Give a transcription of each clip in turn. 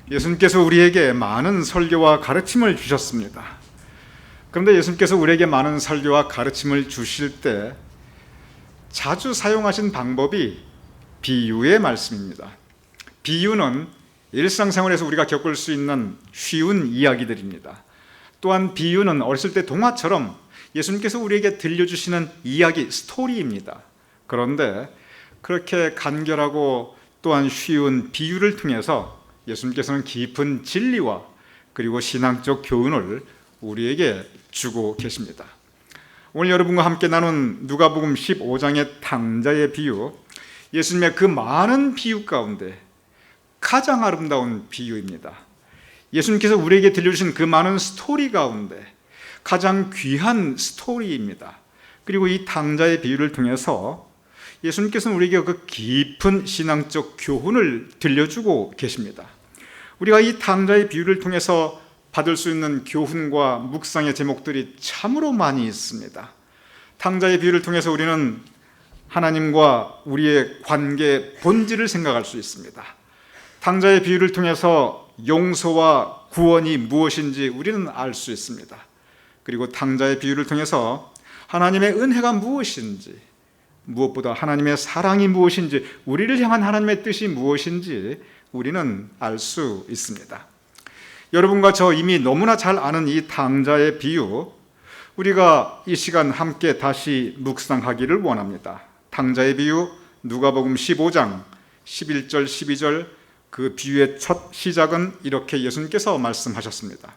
예수님께서 우리에게 많은 설교와 가르침을 주셨습니다. 그런데 예수님께서 우리에게 많은 설교와 가르침을 주실 때 자주 사용하신 방법이 비유의 말씀입니다. 비유는 일상생활에서 우리가 겪을 수 있는 쉬운 이야기들입니다. 또한 비유는 어렸을 때 동화처럼 예수님께서 우리에게 들려주시는 이야기, 스토리입니다. 그런데 그렇게 간결하고 또한 쉬운 비유를 통해서 예수님께서는 깊은 진리와 그리고 신앙적 교훈을 우리에게 주고 계십니다. 오늘 여러분과 함께 나눈 누가복음 15장의 탕자의 비유, 예수님의 그 많은 비유 가운데 가장 아름다운 비유입니다. 예수님께서 우리에게 들려주신 그 많은 스토리 가운데 가장 귀한 스토리입니다. 그리고 이 탕자의 비유를 통해서 예수님께서는 우리에게 그 깊은 신앙적 교훈을 들려주고 계십니다. 우리가 이 탕자의 비유를 통해서 받을 수 있는 교훈과 묵상의 제목들이 참으로 많이 있습니다. 탕자의 비유를 통해서 우리는 하나님과 우리의 관계의 본질을 생각할 수 있습니다. 탕자의 비유를 통해서 용서와 구원이 무엇인지 우리는 알 수 있습니다. 그리고 탕자의 비유를 통해서 하나님의 은혜가 무엇인지, 무엇보다 하나님의 사랑이 무엇인지, 우리를 향한 하나님의 뜻이 무엇인지 우리는 알 수 있습니다. 여러분과 저 이미 너무나 잘 아는 이 탕자의 비유, 우리가 이 시간 함께 다시 묵상하기를 원합니다. 탕자의 비유, 누가복음 15장 11절 12절, 그 비유의 첫 시작은 이렇게 예수님께서 말씀하셨습니다.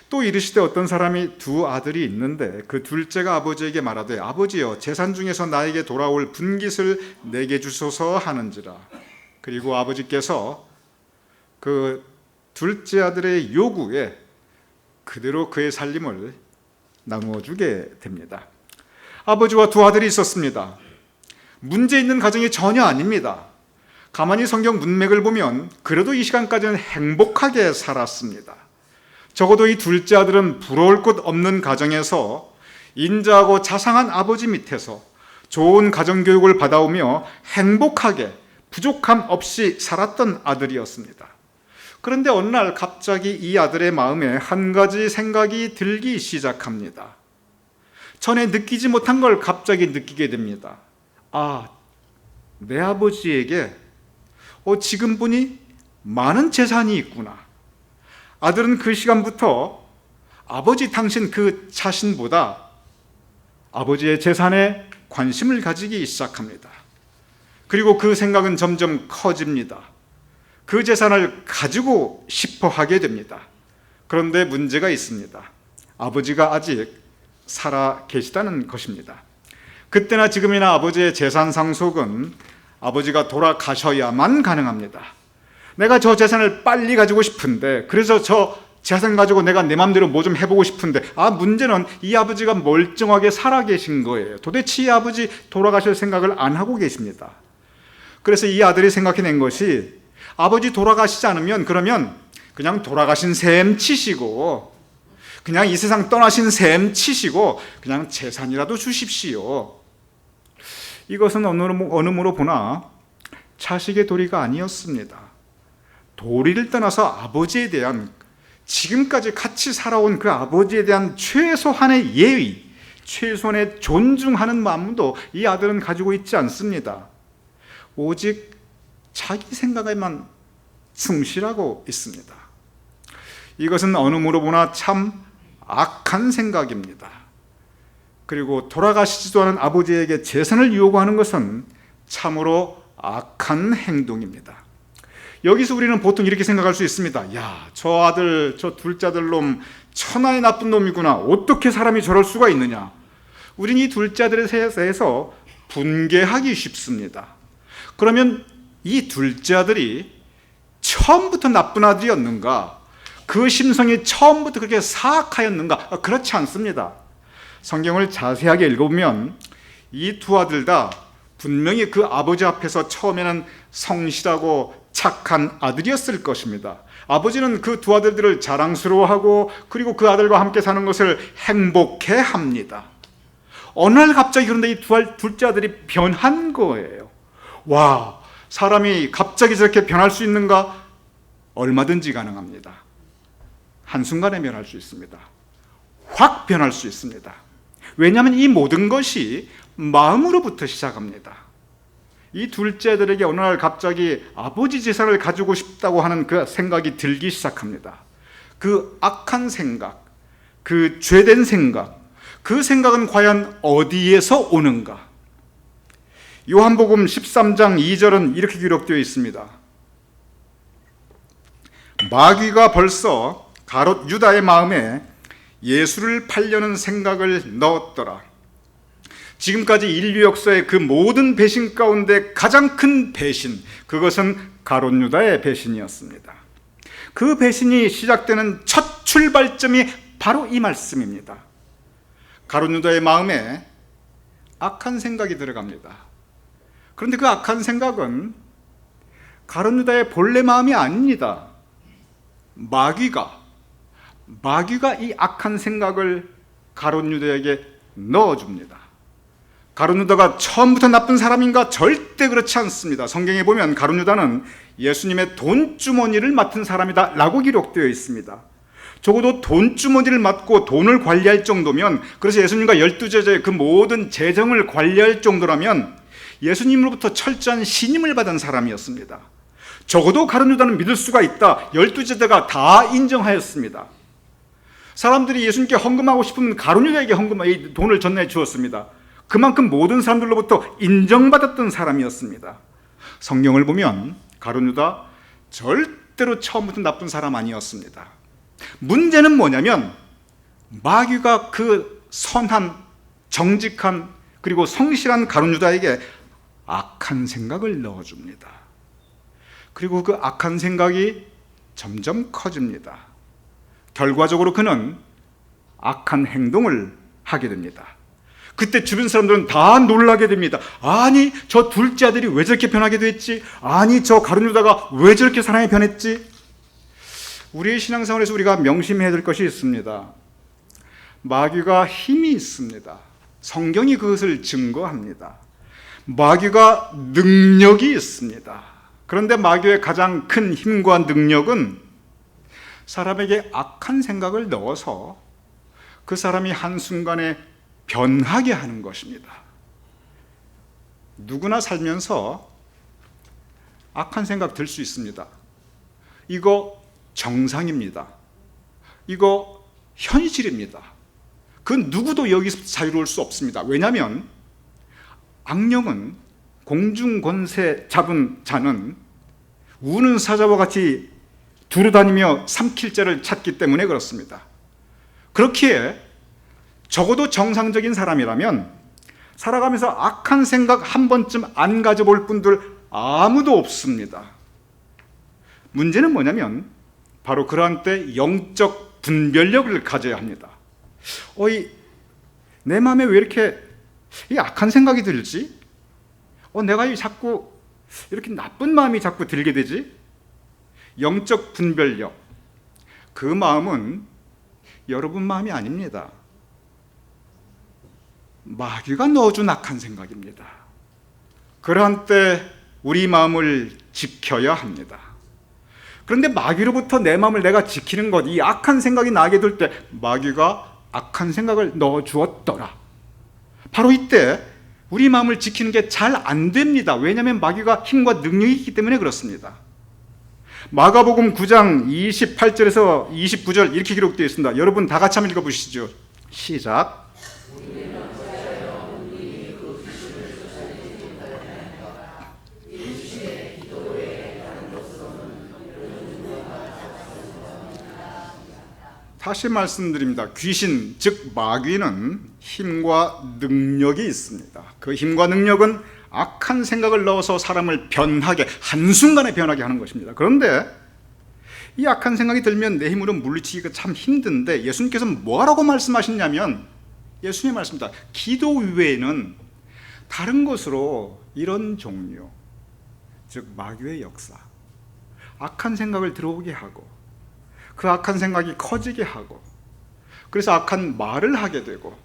또 이르시되 어떤 사람이 두 아들이 있는데 그 둘째가 아버지에게 말하되 아버지여 재산 중에서 나에게 돌아올 분깃을 내게 주소서 하는지라. 그리고 아버지께서 그 둘째 아들의 요구에 그대로 그의 살림을 나누어 주게 됩니다. 아버지와 두 아들이 있었습니다. 문제 있는 가정이 전혀 아닙니다. 가만히 성경 문맥을 보면 그래도 이 시간까지는 행복하게 살았습니다. 적어도 이 둘째 아들은 부러울 것 없는 가정에서 인자하고 자상한 아버지 밑에서 좋은 가정교육을 받아오며 행복하게 부족함 없이 살았던 아들이었습니다. 그런데 어느 날 갑자기 이 아들의 마음에 한 가지 생각이 들기 시작합니다. 전에 느끼지 못한 걸 갑자기 느끼게 됩니다. 내 아버지에게 지금 보니 많은 재산이 있구나. 아들은 그 시간부터 아버지 당신 그 자신보다 아버지의 재산에 관심을 가지기 시작합니다. 그리고 그 생각은 점점 커집니다. 그 재산을 가지고 싶어 하게 됩니다. 그런데 문제가 있습니다. 아버지가 아직 살아 계시다는 것입니다. 그때나 지금이나 아버지의 재산 상속은 아버지가 돌아가셔야만 가능합니다. 내가 저 재산을 빨리 가지고 싶은데, 그래서 저 재산 가지고 내가 내 마음대로 뭐 좀 해보고 싶은데, 문제는 이 아버지가 멀쩡하게 살아 계신 거예요. 도대체 이 아버지 돌아가실 생각을 안 하고 계십니다. 그래서 이 아들이 생각해낸 것이, 아버지 돌아가시지 않으면 그러면 그냥 돌아가신 셈 치시고, 그냥 이 세상 떠나신 셈 치시고 그냥 재산이라도 주십시오. 이것은 어느 무로 보나 자식의 도리가 아니었습니다. 도리를 떠나서 아버지에 대한, 지금까지 같이 살아온 그 아버지에 대한 최소한의 예의, 최소한의 존중하는 마음도 이 아들은 가지고 있지 않습니다. 오직 자기 생각에만 충실하고 있습니다. 이것은 어느 무로 보나 참 악한 생각입니다. 그리고 돌아가시지도 않은 아버지에게 재산을 요구하는 것은 참으로 악한 행동입니다. 여기서 우리는 보통 이렇게 생각할 수 있습니다. 저 아들, 저 둘째 아들 놈 천하의 나쁜 놈이구나. 어떻게 사람이 저럴 수가 있느냐. 우린 이 둘째 아들에 대해서 분개하기 쉽습니다. 그러면 이 둘째 아들이 처음부터 나쁜 아들이었는가? 그 심성이 처음부터 그렇게 사악하였는가? 그렇지 않습니다. 성경을 자세하게 읽어보면 이 두 아들 다 분명히 그 아버지 앞에서 처음에는 성실하고 착한 아들이었을 것입니다. 아버지는 그 두 아들들을 자랑스러워하고 그리고 그 아들과 함께 사는 것을 행복해합니다. 어느 날 갑자기 그런데 이 둘째 아들이 변한 거예요. 사람이 갑자기 저렇게 변할 수 있는가? 얼마든지 가능합니다. 한순간에 변할 수 있습니다. 확 변할 수 있습니다. 왜냐하면 이 모든 것이 마음으로부터 시작합니다. 이 둘째들에게 어느 날 갑자기 아버지 재산을 가지고 싶다고 하는 그 생각이 들기 시작합니다. 그 악한 생각, 그 죄된 생각, 그 생각은 과연 어디에서 오는가? 요한복음 13장 2절은 이렇게 기록되어 있습니다. 마귀가 벌써 가롯 유다의 마음에 예수를 팔려는 생각을 넣었더라. 지금까지 인류 역사의 그 모든 배신 가운데 가장 큰 배신, 그것은 가롯 유다의 배신이었습니다. 그 배신이 시작되는 첫 출발점이 바로 이 말씀입니다. 가롯 유다의 마음에 악한 생각이 들어갑니다. 그런데 그 악한 생각은 가롯 유다의 본래 마음이 아닙니다. 마귀가 이 악한 생각을 가롯 유다에게 넣어줍니다. 가롯 유다가 처음부터 나쁜 사람인가? 절대 그렇지 않습니다. 성경에 보면 가롯 유다는 예수님의 돈주머니를 맡은 사람이다 라고 기록되어 있습니다. 적어도 돈주머니를 맡고 돈을 관리할 정도면, 그래서 예수님과 12제자의 그 모든 재정을 관리할 정도라면 예수님으로부터 철저한 신임을 받은 사람이었습니다. 적어도 가롯 유다는 믿을 수가 있다. 12제자가 다 인정하였습니다. 사람들이 예수님께 헌금하고 싶으면 가롯 유다에게 이 돈을 전해 주었습니다. 그만큼 모든 사람들로부터 인정받았던 사람이었습니다. 성경을 보면 가롯 유다 절대로 처음부터 나쁜 사람 아니었습니다. 문제는 뭐냐면 마귀가 그 선한, 정직한, 그리고 성실한 가롯 유다에게 악한 생각을 넣어줍니다. 그리고 그 악한 생각이 점점 커집니다. 결과적으로 그는 악한 행동을 하게 됩니다. 그때 주변 사람들은 다 놀라게 됩니다. 아니, 저 둘째 아들이 왜 저렇게 변하게 됐지? 아니, 저 가롯 유다가 왜 저렇게 사람이 변했지? 우리의 신앙생활에서 우리가 명심해야 될 것이 있습니다. 마귀가 힘이 있습니다. 성경이 그것을 증거합니다. 마귀가 능력이 있습니다. 그런데 마귀의 가장 큰 힘과 능력은 사람에게 악한 생각을 넣어서 그 사람이 한순간에 변하게 하는 것입니다. 누구나 살면서 악한 생각 들 수 있습니다. 이거 정상입니다. 이거 현실입니다. 그 누구도 여기서 자유로울 수 없습니다. 왜냐하면 악령은, 공중권세 잡은 자는 우는 사자와 같이 두루다니며 삼킬 자를 찾기 때문에 그렇습니다. 그렇기에 적어도 정상적인 사람이라면 살아가면서 악한 생각 한 번쯤 안 가져볼 분들 아무도 없습니다. 문제는 뭐냐면 바로 그러한 때 영적 분별력을 가져야 합니다. 내 마음에 왜 이렇게 이 악한 생각이 들지? 내가 자꾸 이렇게 나쁜 마음이 자꾸 들게 되지? 영적 분별력. 그 마음은 여러분 마음이 아닙니다. 마귀가 넣어준 악한 생각입니다. 그러한 때 우리 마음을 지켜야 합니다. 그런데 마귀로부터 내 마음을 내가 지키는 것, 이 악한 생각이 나게 될 때 마귀가 악한 생각을 넣어주었더라. 바로 이때 우리 마음을 지키는 게 잘 안 됩니다. 왜냐하면 마귀가 힘과 능력이 있기 때문에 그렇습니다. 마가복음 9장 28절에서 29절 이렇게 기록되어 있습니다. 여러분 다 같이 한번 읽어보시죠. 시작. 다시 말씀드립니다. 귀신, 즉 마귀는 힘과 능력이 있습니다. 그 힘과 능력은 악한 생각을 넣어서 사람을 변하게, 한순간에 변하게 하는 것입니다. 그런데 이 악한 생각이 들면 내 힘으로 물리치기가 참 힘든데 예수님께서 뭐라고 말씀하셨냐면, 예수님의 말씀입니다. 기도 외에는 다른 것으로 이런 종류, 즉 마귀의 역사, 악한 생각을 들어오게 하고 그 악한 생각이 커지게 하고, 그래서 악한 말을 하게 되고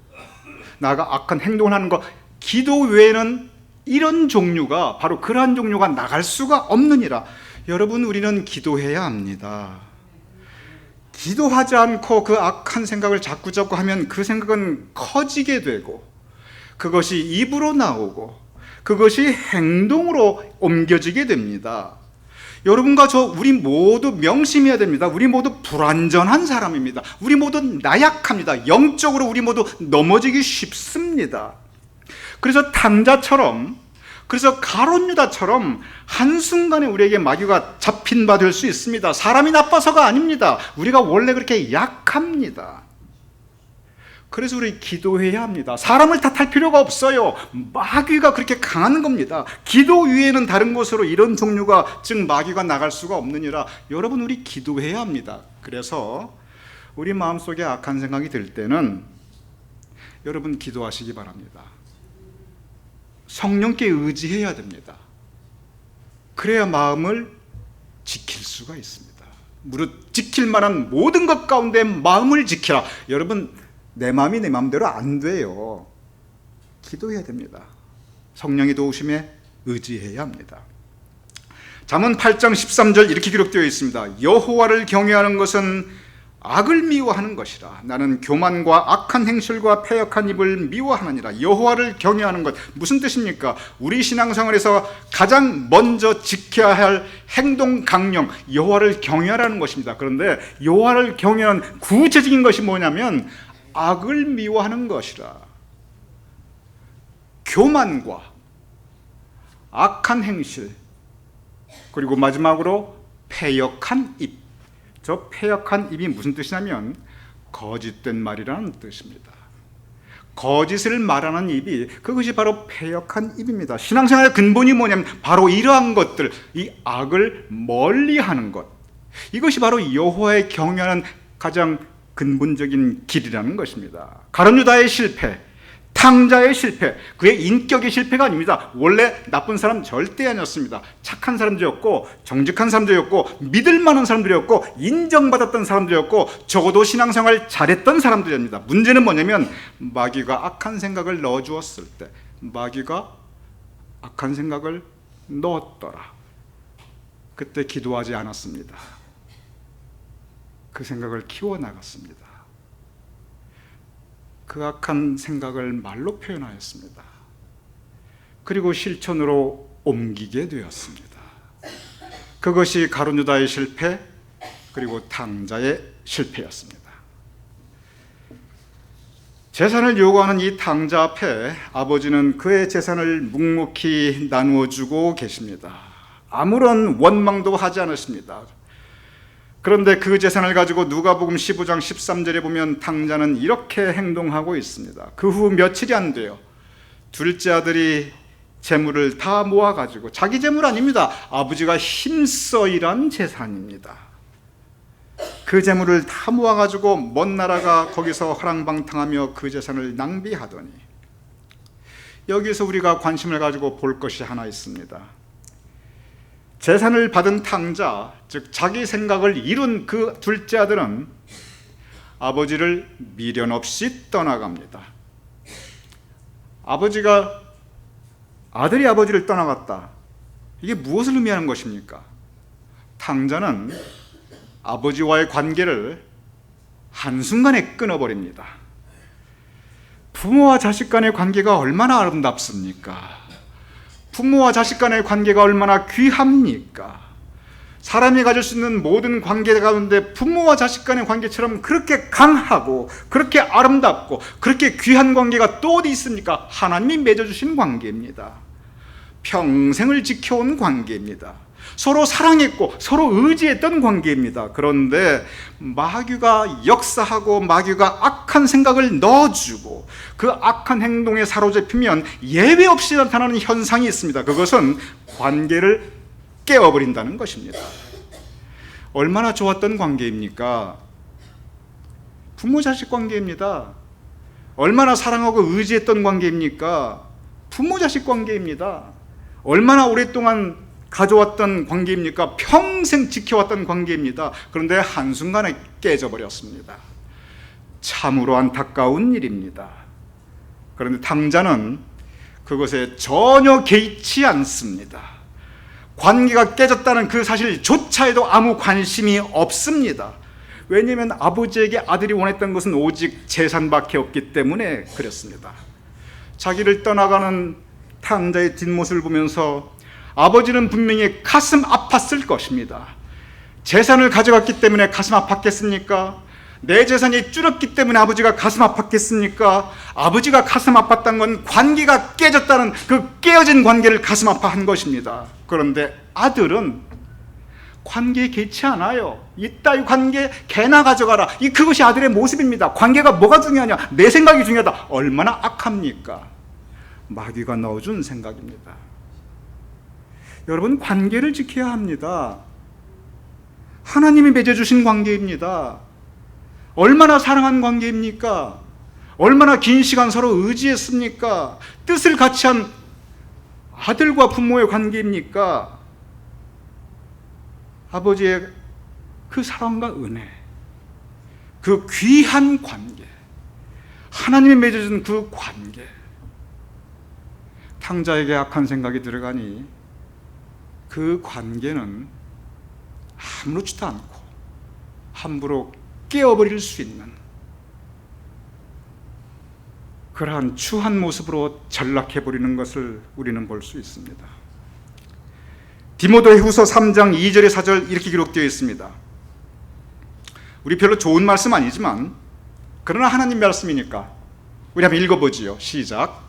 나아가 악한 행동을 하는 것, 기도 외에는 이런 종류가, 바로 그러한 종류가 나갈 수가 없느니라. 여러분, 우리는 기도해야 합니다. 기도하지 않고 그 악한 생각을 자꾸자꾸 하면 그 생각은 커지게 되고, 그것이 입으로 나오고, 그것이 행동으로 옮겨지게 됩니다. 여러분과 우리 모두 명심해야 됩니다. 우리 모두 불완전한 사람입니다. 우리 모두 나약합니다. 영적으로 우리 모두 넘어지기 쉽습니다. 그래서 탕자처럼, 그래서 가룟 유다처럼 한순간에 우리에게 마귀가 잡힌 바 될 수 있습니다. 사람이 나빠서가 아닙니다. 우리가 원래 그렇게 약합니다. 그래서 우리 기도해야 합니다. 사람을 탓할 필요가 없어요. 마귀가 그렇게 강한 겁니다. 기도 위에는 다른 곳으로 이런 종류가, 즉 마귀가 나갈 수가 없느니라. 여러분, 우리 기도해야 합니다. 그래서 우리 마음속에 악한 생각이 들 때는 여러분 기도하시기 바랍니다. 성령께 의지해야 됩니다. 그래야 마음을 지킬 수가 있습니다. 무릇 지킬 만한 모든 것 가운데 마음을 지키라. 여러분, 내 마음이 내 마음대로 안 돼요. 기도해야 됩니다. 성령의 도우심에 의지해야 합니다. 잠언 8장 13절 이렇게 기록되어 있습니다. 여호와를 경외하는 것은 악을 미워하는 것이라. 나는 교만과 악한 행실과 패역한 입을 미워하느니라. 여호와를 경외하는 것, 무슨 뜻입니까? 우리 신앙생활에서 가장 먼저 지켜야 할 행동 강령, 여호와를 경외하라는 것입니다. 그런데 여호와를 경외하는 구체적인 것이 뭐냐면 악을 미워하는 것이라. 교만과 악한 행실, 그리고 마지막으로 패역한 입. 저 패역한 입이 무슨 뜻이냐면 거짓된 말이라는 뜻입니다. 거짓을 말하는 입이, 그것이 바로 패역한 입입니다. 신앙생활의 근본이 뭐냐면 바로 이러한 것들, 이 악을 멀리하는 것, 이것이 바로 여호와의 경외하는 가장 근본적인 길이라는 것입니다. 가룟 유다의 실패, 탕자의 실패, 그의 인격의 실패가 아닙니다. 원래 나쁜 사람 절대 아니었습니다. 착한 사람들이었고, 정직한 사람들이었고, 믿을 만한 사람들이었고, 인정받았던 사람들이었고, 적어도 신앙생활 잘했던 사람들입니다. 문제는 뭐냐면 마귀가 악한 생각을 넣어주었을 때, 마귀가 악한 생각을 넣었더라. 그때 기도하지 않았습니다. 그 생각을 키워나갔습니다. 그 악한 생각을 말로 표현하였습니다. 그리고 실천으로 옮기게 되었습니다. 그것이 가룟 유다의 실패, 그리고 탕자의 실패였습니다. 재산을 요구하는 이 탕자 앞에 아버지는 그의 재산을 묵묵히 나누어 주고 계십니다. 아무런 원망도 하지 않으십니다. 그런데 그 재산을 가지고 누가복음 15장 13절에 보면 탕자는 이렇게 행동하고 있습니다. 그 후 며칠이 안 돼요. 둘째 아들이 재물을 다 모아가지고, 자기 재물 아닙니다. 아버지가 힘써 일한 재산입니다. 그 재물을 다 모아가지고 먼 나라가 거기서 허랑방탕하며 그 재산을 낭비하더니, 여기서 우리가 관심을 가지고 볼 것이 하나 있습니다. 재산을 받은 탕자, 즉 자기 생각을 이룬 그 둘째 아들은 아버지를 미련 없이 떠나갑니다. 아들이 아버지를 떠나갔다. 이게 무엇을 의미하는 것입니까? 탕자는 아버지와의 관계를 한순간에 끊어버립니다. 부모와 자식 간의 관계가 얼마나 아름답습니까? 부모와 자식 간의 관계가 얼마나 귀합니까? 사람이 가질 수 있는 모든 관계 가운데 부모와 자식 간의 관계처럼 그렇게 강하고 그렇게 아름답고 그렇게 귀한 관계가 또 어디 있습니까? 하나님이 맺어주신 관계입니다. 평생을 지켜온 관계입니다. 서로 사랑했고 서로 의지했던 관계입니다. 그런데 마귀가 역사하고 마귀가 악한 생각을 넣어주고 그 악한 행동에 사로잡히면 예외 없이 나타나는 현상이 있습니다. 그것은 관계를 깨워버린다는 것입니다. 얼마나 좋았던 관계입니까? 부모 자식 관계입니다. 얼마나 사랑하고 의지했던 관계입니까? 부모 자식 관계입니다. 얼마나 오랫동안 가져왔던 관계입니까? 평생 지켜왔던 관계입니다. 그런데 한순간에 깨져버렸습니다. 참으로 안타까운 일입니다. 그런데 탕자는 그것에 전혀 개의치 않습니다. 관계가 깨졌다는 그 사실조차에도 아무 관심이 없습니다. 왜냐하면 아버지에게 아들이 원했던 것은 오직 재산밖에 없기 때문에 그렇습니다. 자기를 떠나가는 탕자의 뒷모습을 보면서 아버지는 분명히 가슴 아팠을 것입니다. 재산을 가져갔기 때문에 가슴 아팠겠습니까? 내 재산이 줄었기 때문에 아버지가 가슴 아팠겠습니까? 아버지가 가슴 아팠던 건 관계가 깨졌다는 그 깨어진 관계를 가슴 아파한 것입니다. 그런데 아들은 관계에 개의치 않아요. 이따위 관계 개나 가져가라. 그것이 아들의 모습입니다. 관계가 뭐가 중요하냐? 내 생각이 중요하다. 얼마나 악합니까? 마귀가 넣어준 생각입니다. 여러분, 관계를 지켜야 합니다. 하나님이 맺어주신 관계입니다. 얼마나 사랑한 관계입니까? 얼마나 긴 시간 서로 의지했습니까? 뜻을 같이 한 아들과 부모의 관계입니까? 아버지의 그 사랑과 은혜, 그 귀한 관계, 하나님이 맺어준 그 관계. 탕자에게 악한 생각이 들어가니 그 관계는 아무렇지도 않고 함부로 깨어버릴 수 있는 그러한 추한 모습으로 전락해버리는 것을 우리는 볼 수 있습니다. 디모데후서 3장 2절의 4절 이렇게 기록되어 있습니다. 우리 별로 좋은 말씀 아니지만 그러나 하나님 말씀이니까 우리 한번 읽어보지요. 시작.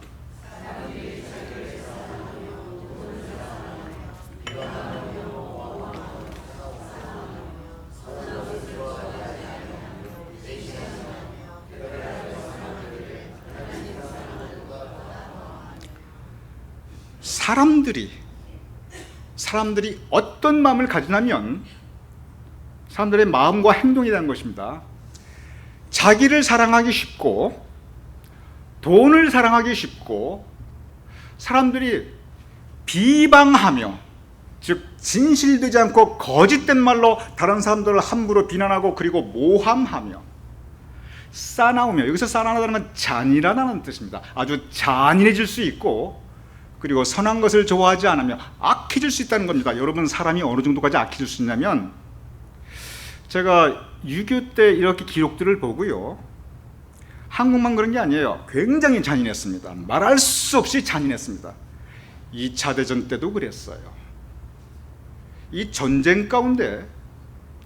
사람들이 어떤 마음을 가지냐면 사람들의 마음과 행동이라는 것입니다. 자기를 사랑하기 쉽고 돈을 사랑하기 쉽고 사람들이 비방하며, 즉 진실되지 않고 거짓된 말로 다른 사람들을 함부로 비난하고 그리고 모함하며 싸나우며, 여기서 싸나우다는 건 잔인하다는 뜻입니다. 아주 잔인해질 수 있고 그리고 선한 것을 좋아하지 않으며 악해질 수 있다는 겁니다. 여러분, 사람이 어느 정도까지 악해질 수 있냐면, 제가 6.25 때 이렇게 기록들을 보고요, 한국만 그런 게 아니에요. 굉장히 잔인했습니다. 말할 수 없이 잔인했습니다. 2차 대전 때도 그랬어요. 이 전쟁 가운데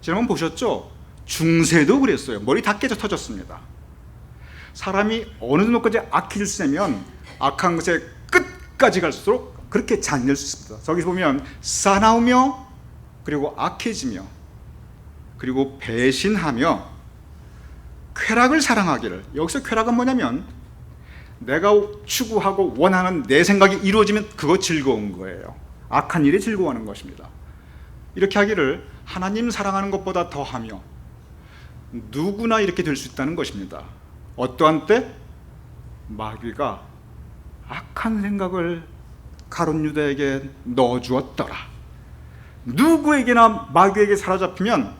지난번 보셨죠? 중세도 그랬어요. 머리 다 깨져 터졌습니다. 사람이 어느 정도까지 악해질 수 있냐면 악한 것에 끝까지 갈수록 그렇게 잔인할 수 있습니다. 저기 보면 싸나우며 그리고 악해지며 그리고 배신하며 쾌락을 사랑하기를. 여기서 쾌락은 뭐냐면 내가 추구하고 원하는 내 생각이 이루어지면 그거 즐거운 거예요. 악한 일에 즐거워하는 것입니다. 이렇게 하기를 하나님 사랑하는 것보다 더하며 누구나 이렇게 될 수 있다는 것입니다. 어떠한 때? 마귀가 악한 생각을 가룟 유다에게 넣어주었더라. 누구에게나 마귀에게 사로잡히면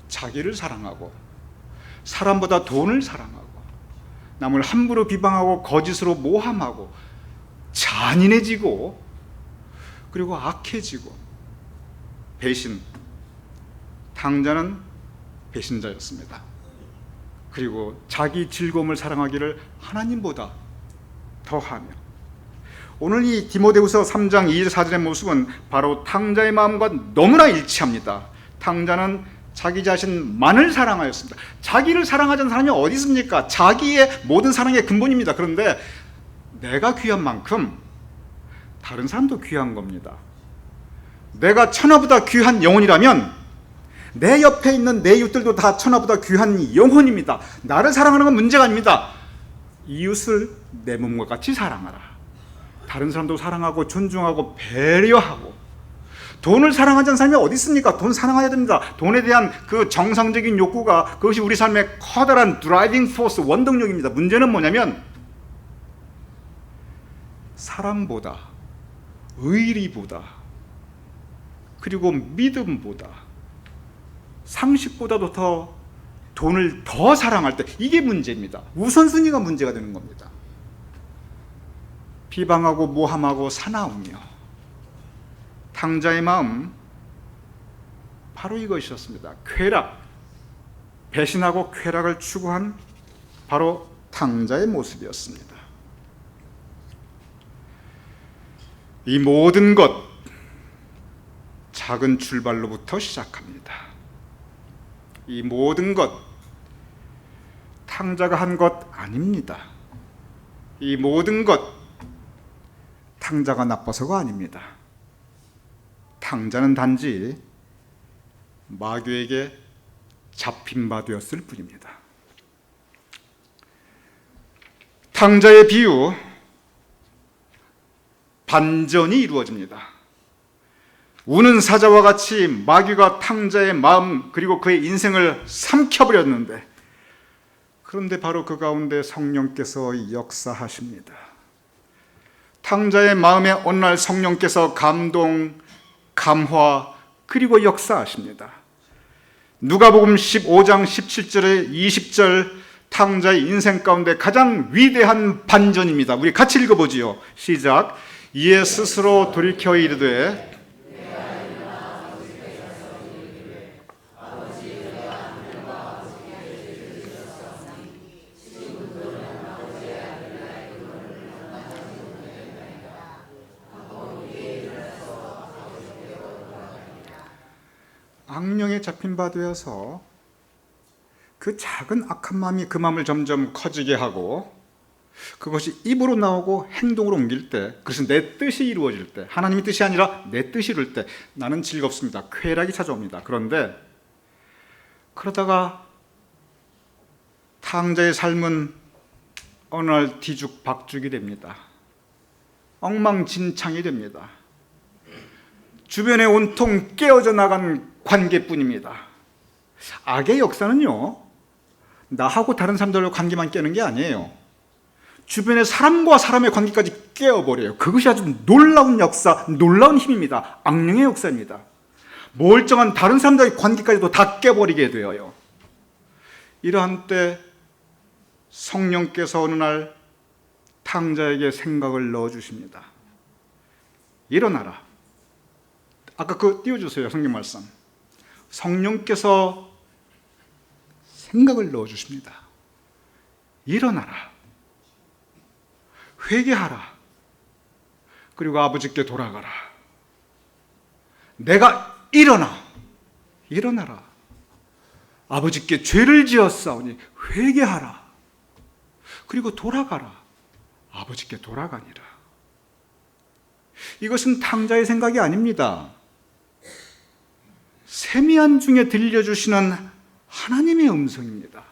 자기를 사랑하고 사람보다 돈을 사랑하고 남을 함부로 비방하고 거짓으로 모함하고 잔인해지고 그리고 악해지고 배신. 탕자는 배신자였습니다. 그리고 자기 즐거움을 사랑하기를 하나님보다 더하며, 오늘 이 디모데후서 3장 2절 4절의 모습은 바로 탕자의 마음과 너무나 일치합니다. 탕자는 자기 자신만을 사랑하였습니다. 자기를 사랑하지 않는 사람이 어디 있습니까? 자기의 모든 사랑의 근본입니다. 그런데 내가 귀한 만큼 다른 사람도 귀한 겁니다. 내가 천하보다 귀한 영혼이라면 내 옆에 있는 내 이웃들도 다 천하보다 귀한 영혼입니다. 나를 사랑하는 건 문제가 아닙니다. 이웃을 내 몸과 같이 사랑하라. 다른 사람도 사랑하고 존중하고 배려하고. 돈을 사랑하지 않는 사람이 어디 있습니까? 돈 사랑해야 됩니다. 돈에 대한 그 정상적인 욕구가, 그것이 우리 삶의 커다란 드라이빙 포스, 원동력입니다. 문제는 뭐냐면 사랑보다, 의리보다, 그리고 믿음보다, 상식보다도 더 돈을 더 사랑할 때, 이게 문제입니다. 우선순위가 문제가 되는 겁니다. 비방하고 모함하고 사나우며 탕자의 마음 바로 이것이었습니다. 쾌락, 배신하고 쾌락을 추구한 바로 탕자의 모습이었습니다. 이 모든 것 작은 출발로부터 시작합니다. 이 모든 것 탕자가 한 것 아닙니다. 이 모든 것 탕자가 나빠서가 아닙니다. 탕자는 단지 마귀에게 잡힌 바 되었을 뿐입니다. 탕자의 비유, 반전이 이루어집니다. 우는 사자와 같이 마귀가 탕자의 마음 그리고 그의 인생을 삼켜버렸는데, 그런데 바로 그 가운데 성령께서 역사하십니다. 탕자의 마음에 어느 날 성령께서 감동, 감화 그리고 역사하십니다. 누가복음 15장 17절에 20절, 탕자의 인생 가운데 가장 위대한 반전입니다. 우리 같이 읽어보지요. 시작. 이에 스스로 돌이켜 이르되 악령에 잡힌 바 되어서 그 작은 악한 마음이 그 마음을 점점 커지게 하고, 그것이 입으로 나오고 행동으로 옮길 때, 그래서 내 뜻이 이루어질 때, 하나님의 뜻이 아니라 내 뜻이 이룰 때 나는 즐겁습니다. 쾌락이 찾아옵니다. 그런데 그러다가 탕자의 삶은 어느 날 뒤죽박죽이 됩니다. 엉망진창이 됩니다. 주변에 온통 깨어져 나간 관계뿐입니다. 악의 역사는요, 나하고 다른 사람들과 관계만 깨는 게 아니에요. 주변의 사람과 사람의 관계까지 깨어버려요. 그것이 아주 놀라운 역사, 놀라운 힘입니다. 악령의 역사입니다. 멀쩡한 다른 사람들의 관계까지도 다 깨버리게 되어요. 이러한 때 성령께서 어느 날 탕자에게 생각을 넣어주십니다. 일어나라. 아까 그거 띄워주세요. 성경 말씀. 성령께서 생각을 넣어주십니다. 일어나라. 회개하라. 그리고 아버지께 돌아가라. 내가 일어나라. 아버지께 죄를 지었사오니 회개하라. 그리고 돌아가라. 아버지께 돌아가니라. 이것은 탕자의 생각이 아닙니다. 세미한 중에 들려주시는 하나님의 음성입니다.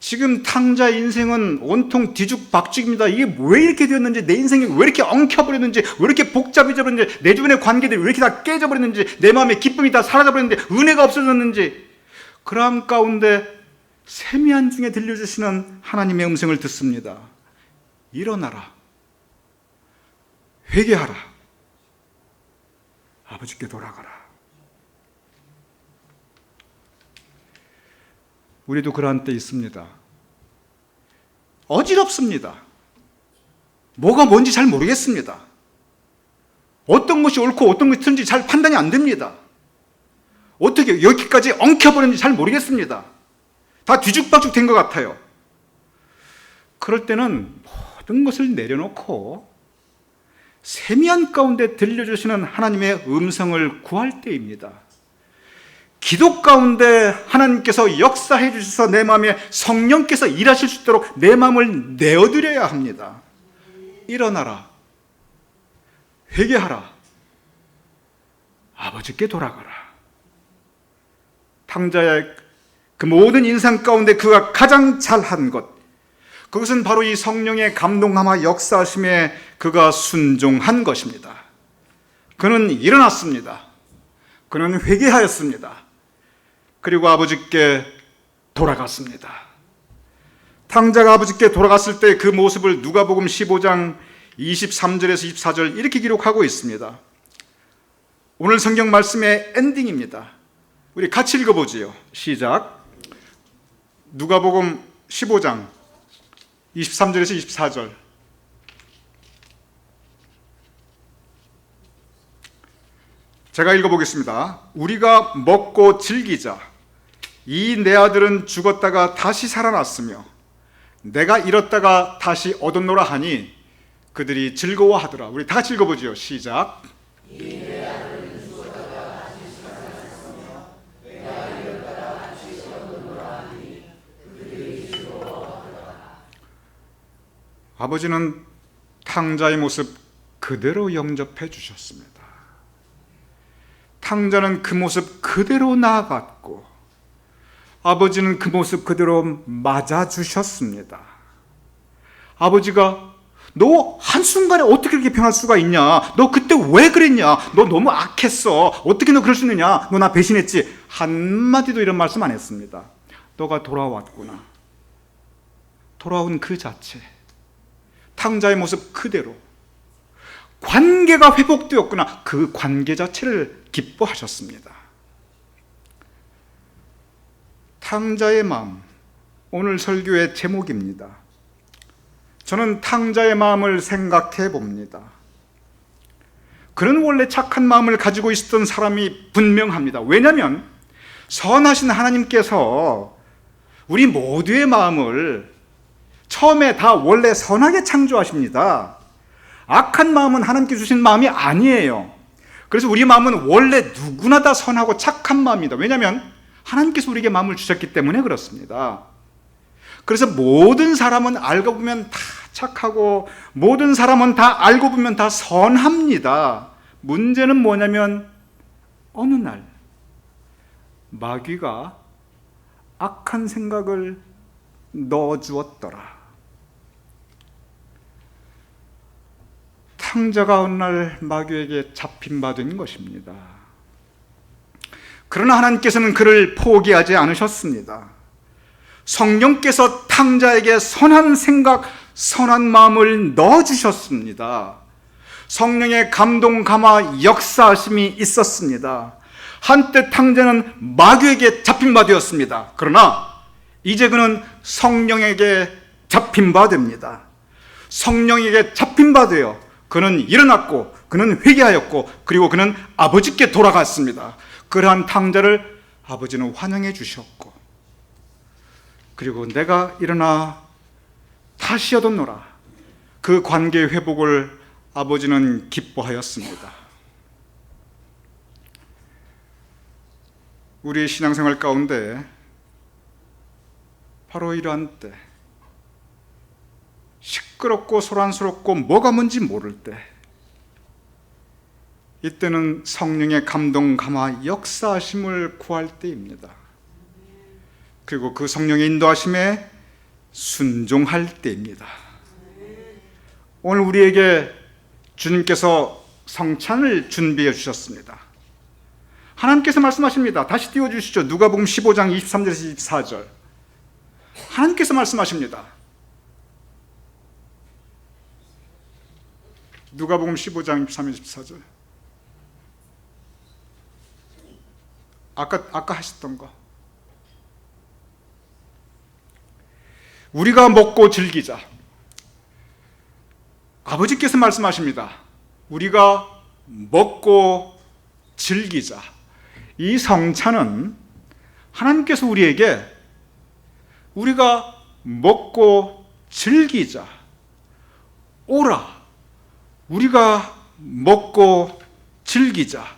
지금 탕자의 인생은 온통 뒤죽박죽입니다. 이게 왜 이렇게 되었는지, 내 인생이 왜 이렇게 엉켜버렸는지, 왜 이렇게 복잡해져버렸는지, 내 주변의 관계들이 왜 이렇게 다 깨져버렸는지, 내 마음의 기쁨이 다 사라져버렸는지, 은혜가 없어졌는지, 그러한 가운데 세미한 중에 들려주시는 하나님의 음성을 듣습니다. 일어나라. 회개하라. 아버지께 돌아가라. 우리도 그러한 때 있습니다. 어지럽습니다. 뭐가 뭔지 잘 모르겠습니다. 어떤 것이 옳고 어떤 것이 틀린지 잘 판단이 안 됩니다. 어떻게 여기까지 엉켜버렸는지 잘 모르겠습니다. 다 뒤죽박죽 된 것 같아요. 그럴 때는 모든 것을 내려놓고 세미한 가운데 들려주시는 하나님의 음성을 구할 때입니다. 기도 가운데 하나님께서 역사해 주셔서 내 마음에 성령께서 일하실 수 있도록 내 마음을 내어드려야 합니다. 일어나라. 회개하라. 아버지께 돌아가라. 탕자의 그 모든 인상 가운데 그가 가장 잘한 것, 그것은 바로 이 성령의 감동함과 역사하심에 그가 순종한 것입니다. 그는 일어났습니다. 그는 회개하였습니다. 그리고 아버지께 돌아갔습니다. 탕자가 아버지께 돌아갔을 때 그 모습을 누가복음 15장 23절에서 24절 이렇게 기록하고 있습니다. 오늘 성경 말씀의 엔딩입니다. 우리 같이 읽어보지요. 시작. 누가복음 15장 23절에서 24절. 제가 읽어보겠습니다. 우리가 먹고 즐기자. 이 내 아들은 죽었다가 다시 살아났으며 내가 잃었다가 다시 얻었노라 하니 그들이 즐거워하더라. 우리 다 같이 읽어보죠. 시작. 아버지는 탕자의 모습 그대로 영접해 주셨습니다. 탕자는 그 모습 그대로 나아갔고 아버지는 그 모습 그대로 맞아주셨습니다. 아버지가 너 한순간에 어떻게 그렇게 변할 수가 있냐? 너 그때 왜 그랬냐? 너 너무 악했어. 어떻게 너 그럴 수 있느냐? 너 나 배신했지? 한마디도 이런 말씀 안 했습니다. 너가 돌아왔구나. 돌아온 그 자체. 탕자의 모습 그대로. 관계가 회복되었구나. 그 관계 자체를 기뻐하셨습니다. 탕자의 마음, 오늘 설교의 제목입니다. 저는 탕자의 마음을 생각해 봅니다. 그는 원래 착한 마음을 가지고 있었던 사람이 분명합니다. 왜냐하면 선하신 하나님께서 우리 모두의 마음을 처음에 다 원래 선하게 창조하십니다. 악한 마음은 하나님께 주신 마음이 아니에요. 그래서 우리 마음은 원래 누구나 다 선하고 착한 마음입니다. 왜냐하면 하나님께서 우리에게 마음을 주셨기 때문에 그렇습니다. 그래서 모든 사람은 알고 보면 다 착하고 모든 사람은 다 알고 보면 다 선합니다. 문제는 뭐냐면 어느 날 마귀가 악한 생각을 넣어주었더라. 탕자가 어느 날 마귀에게 잡힌 바 된 것입니다. 그러나 하나님께서는 그를 포기하지 않으셨습니다. 성령께서 탕자에게 선한 생각, 선한 마음을 넣어주셨습니다. 성령의 감동, 감화, 역사하심이 있었습니다. 한때 탕자는 마귀에게 잡힌 바 되었습니다. 그러나 이제 그는 성령에게 잡힌 바 됩니다. 성령에게 잡힌 바 되어 그는 일어났고 그는 회개하였고 그리고 그는 아버지께 돌아갔습니다. 그러한 탕자를 아버지는 환영해 주셨고 그리고 내가 일어나 다시 얻었노라. 그 관계 회복을 아버지는 기뻐하였습니다. 우리의 신앙생활 가운데 바로 이러한 때 시끄럽고 소란스럽고 뭐가 뭔지 모를 때 이때는 성령의 감동, 감화, 역사하심을 구할 때입니다. 그리고 그 성령의 인도하심에 순종할 때입니다. 오늘 우리에게 주님께서 성찬을 준비해 주셨습니다. 하나님께서 말씀하십니다. 다시 띄워주시죠. 누가복음 15장 23절에서 24절. 하나님께서 말씀하십니다. 누가복음 15장 23절 24절. 아까 하셨던 거. 우리가 먹고 즐기자. 아버지께서 말씀하십니다. 우리가 먹고 즐기자. 이 성찬은 하나님께서 우리에게 우리가 먹고 즐기자. 오라. 우리가 먹고 즐기자.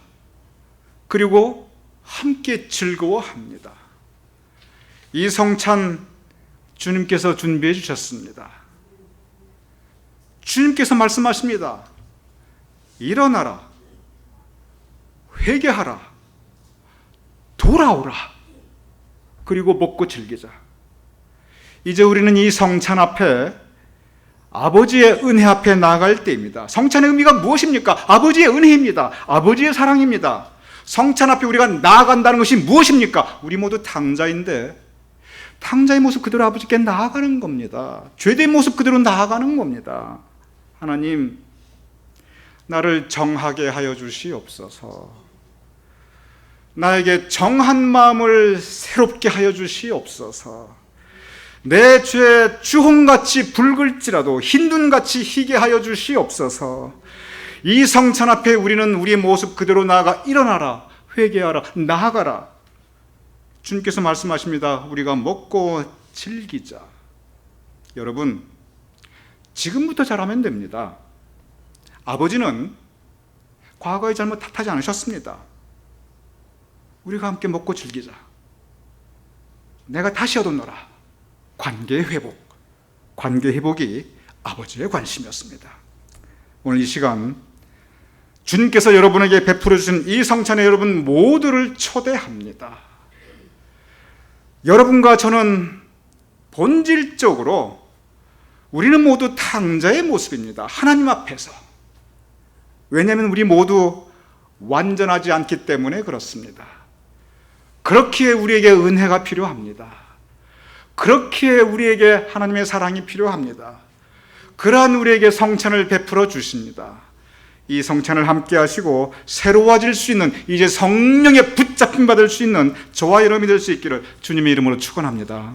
그리고 함께 즐거워합니다. 이 성찬 주님께서 준비해 주셨습니다. 주님께서 말씀하십니다. 일어나라. 회개하라. 돌아오라. 그리고 먹고 즐기자. 이제 우리는 이 성찬 앞에 아버지의 은혜 앞에 나아갈 때입니다. 성찬의 의미가 무엇입니까? 아버지의 은혜입니다. 아버지의 사랑입니다. 성찬 앞에 우리가 나아간다는 것이 무엇입니까? 우리 모두 탕자인데 탕자의 모습 그대로 아버지께 나아가는 겁니다. 죄된 모습 그대로 나아가는 겁니다. 하나님, 나를 정하게 하여 주시옵소서. 나에게 정한 마음을 새롭게 하여 주시옵소서. 내 죄 주홍같이 붉을지라도 흰 눈같이 희게 하여 주시옵소서. 이 성찬 앞에 우리는 우리의 모습 그대로 나아가 일어나라, 회개하라, 나아가라. 주님께서 말씀하십니다. 우리가 먹고 즐기자. 여러분, 지금부터 잘하면 됩니다. 아버지는 과거의 잘못 탓하지 않으셨습니다. 우리가 함께 먹고 즐기자. 내가 다시 얻어노라. 관계의 회복. 관계 회복이 아버지의 관심이었습니다. 오늘 이 시간 주님께서 여러분에게 베풀어 주신 이 성찬에 여러분 모두를 초대합니다. 여러분과 저는 본질적으로 우리는 모두 탕자의 모습입니다. 하나님 앞에서. 왜냐하면 우리 모두 완전하지 않기 때문에 그렇습니다. 그렇기에 우리에게 은혜가 필요합니다. 그렇기에 우리에게 하나님의 사랑이 필요합니다. 그러한 우리에게 성찬을 베풀어 주십니다. 이 성찬을 함께 하시고 새로워질 수 있는, 이제 성령에 붙잡힘 받을 수 있는 저와 여러분이 될 수 있기를 주님의 이름으로 축원합니다.